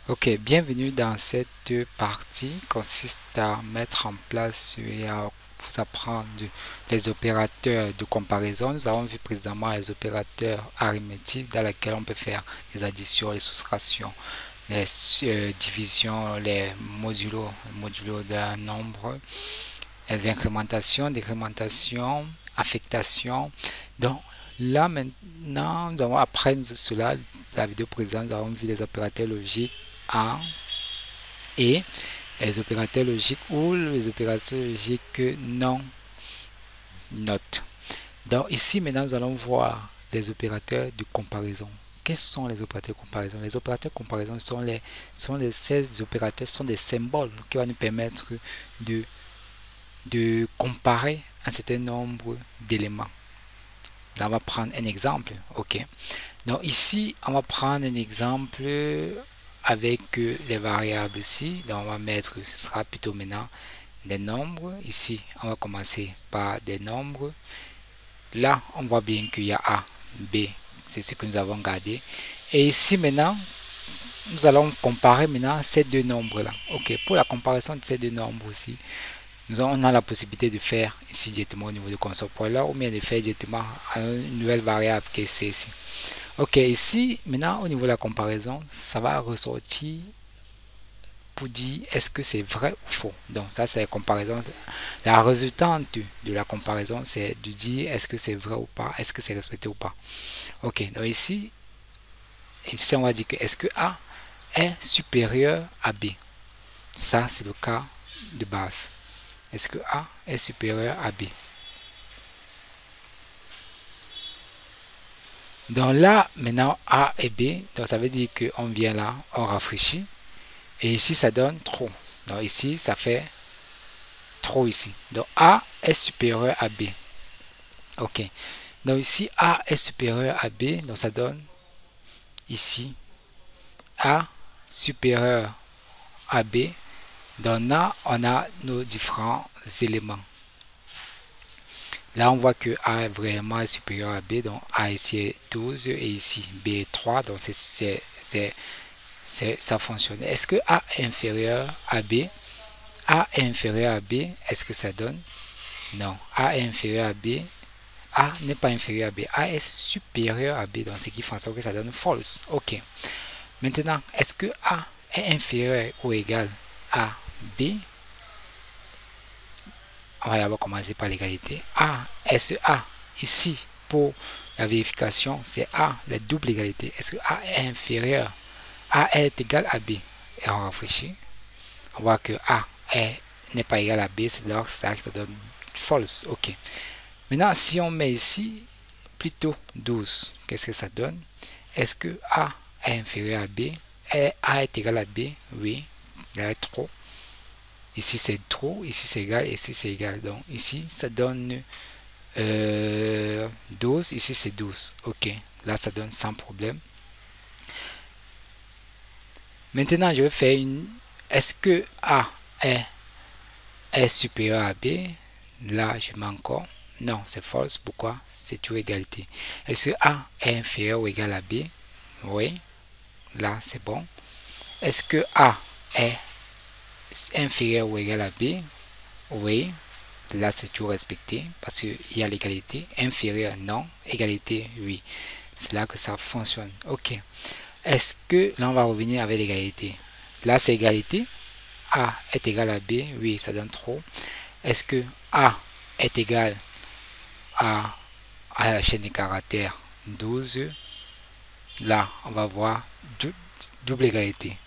Ok, bienvenue dans cette partie consiste à mettre en place et à vous apprendre les opérateurs de comparaison. Nous avons vu précédemment les opérateurs arithmétiques dans lesquels on peut faire les additions, les soustractions, les divisions, les modulos d'un nombre, les incrémentations, décrémentations, affectations. Donc là maintenant, après cela, la vidéo précédente, nous avons vu les opérateurs logiques en et les opérateurs logiques ou les opérateurs logiques non not. Donc ici maintenant nous allons voir les opérateurs de comparaison. Quels sont les opérateurs de comparaison? Les opérateurs de comparaison ces opérateurs sont des symboles qui vont nous permettre de, de comparer un certain nombre d'éléments. Là, on va prendre un exemple. Ok. Donc ici, on va prendre un exemple avec les variables ici. Donc on va mettre, ce sera plutôt maintenant des nombres. Ici, on va commencer par des nombres. Là, on voit bien qu'il y a A, B. C'est ce que nous avons gardé. Et ici maintenant, nous allons comparer maintenant ces deux nombres-là. Ok, pour la comparaison de ces deux nombres aussi, on a la possibilité de faire ici directement au niveau de console là ou bien de faire directement une nouvelle variable qui est C ici. Ok, ici, maintenant, au niveau de la comparaison, ça va ressortir pour dire est-ce que c'est vrai ou faux. Donc, ça, c'est la comparaison. La résultante de la comparaison, c'est de dire est-ce que c'est vrai ou pas, est-ce que c'est respecté ou pas. Ok, donc ici, on va dire que est-ce que A est supérieur à B. Ça, c'est le cas de base. Est-ce que A est supérieur à B? Donc là, maintenant, A et B, donc ça veut dire qu'on vient là, on rafraîchit. Et ici, ça donne trop. Donc ici, ça fait trop ici. Donc A est supérieur à B. Ok. Donc ici, A est supérieur à B. Donc ça donne ici A supérieur à B. Donc là, on a nos différents éléments. Là, on voit que A est vraiment supérieur à B. Donc A ici est 12 et ici B est 3. Donc ça fonctionne. Est-ce que A est inférieur à B? A est inférieur à B. Est-ce que ça donne? Non. A est inférieur à B. A n'est pas inférieur à B. A est supérieur à B. Donc, ce qui fait en sorte que ça donne false. OK. Maintenant, est-ce que A est inférieur ou égal à B? On va d'abord commencer par l'égalité. A, est-ce A, ici, pour la vérification, c'est A, la double égalité. Est-ce que A est inférieur? A est égal à B. Et on réfléchit. On voit que A n'est pas égal à B. C'est donc ça qui donne false. OK. Maintenant, si on met ici plutôt 12, qu'est-ce que ça donne? Est-ce que A est inférieur à B? Et A est égal à B? Oui, il y a trop. Ici c'est trop, ici c'est égal, ici c'est égal. Donc ici ça donne 12, ici c'est 12. Ok, là ça donne sans problème. Maintenant je vais faire une... Est-ce que A est supérieur à B? Là je mets encore. Non, c'est false. Pourquoi? C'est toujours égalité. Est-ce que A est inférieur ou égal à B? Oui. Là, c'est bon. Est-ce que A est inférieur ou égal à B? Oui. Là, c'est toujours respecté parce qu'il y a l'égalité. Inférieur, non. Égalité, oui. C'est là que ça fonctionne. OK. Est-ce que là, on va revenir avec l'égalité? Là, c'est égalité. A est égal à B. Oui, ça donne trop. Est-ce que A est égal à la chaîne des caractères 12? Là, on va voir double égalité.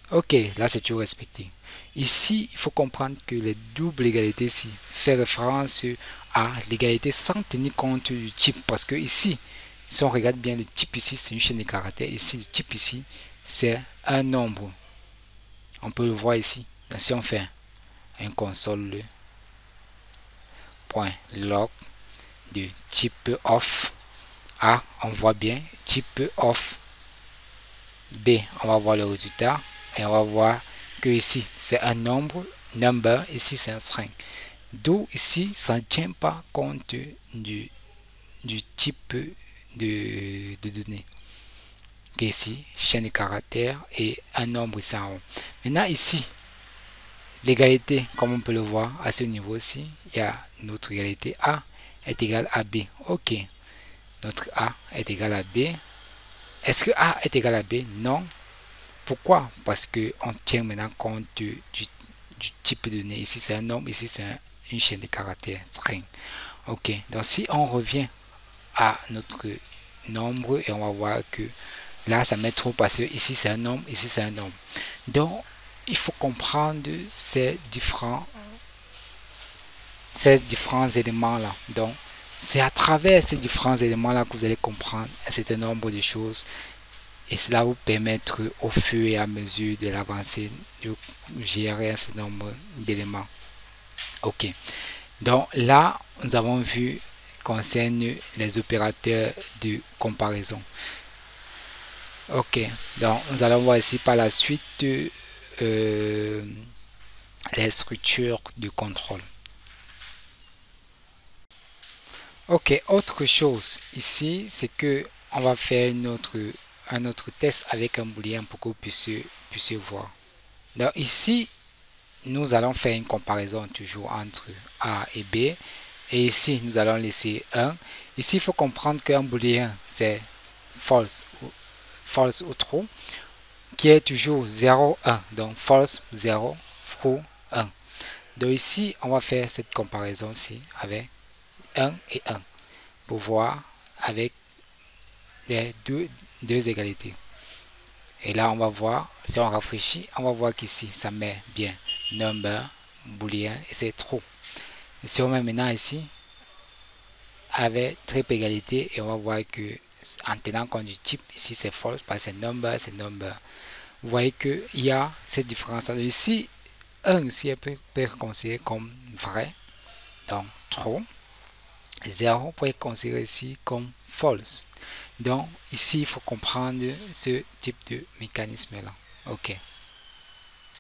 Ok, là c'est toujours respecté. Ici, il faut comprendre que les doubles égalités ici fait référence à l'égalité sans tenir compte du type. Parce que ici, si on regarde bien le type ici, c'est une chaîne de caractères. Ici, le type ici, c'est un nombre. On peut le voir ici. Donc, si on fait un console point log de type of A, on voit bien type of B. On va voir le résultat et on va voir que ici c'est un nombre, number, ici c'est un string. D'où ici ça ne tient pas compte du type de données. qui est ici, chaîne de caractères, et un nombre ici en haut. Maintenant ici, l'égalité, comme on peut le voir à ce niveau-ci, il y a notre égalité A est égal à B. Ok, notre A est égal à B. Est-ce que A est égal à B? Non. Pourquoi? Parce que on tient maintenant compte du type de données. Ici c'est un nombre, ici c'est une chaîne de caractères string. Ok, donc si on revient à notre nombre et on va voir que là ça met trop parce que ici c'est un nombre, ici c'est un nombre. Donc il faut comprendre ces différents éléments là. Donc c'est à travers ces différents éléments là que vous allez comprendre un certain nombre de choses, et cela vous permettre au fur et à mesure de l'avancée de gérer un certain nombre d'éléments. Ok, donc là nous avons vu concerne les opérateurs de comparaison. Ok, donc nous allons voir ici par la suite les structures de contrôle. Ok, autre chose ici, c'est que on va faire un autre test avec un booléen pour que vous puissiez voir. Donc ici, nous allons faire une comparaison toujours entre A et B. Et ici, nous allons laisser 1. Ici, il faut comprendre qu'un booléen, c'est false ou true, qui est toujours 0, 1. Donc false, 0, true, 1. Donc ici, on va faire cette comparaison-ci avec 1 et 1 pour voir avec les deux égalités. Et là, on va voir, si on rafraîchit, on va voir qu'ici, ça met bien number, boolean, et c'est true. Et si on met maintenant ici, avec triple égalité, et on va voir que en tenant compte du type, ici c'est false, parce que c'est number. Vous voyez qu'il y a cette différence. Ici, 1 ici peut être considéré comme vrai, donc true. 0 peut être considéré ici comme false. Donc ici, il faut comprendre ce type de mécanisme là. Ok.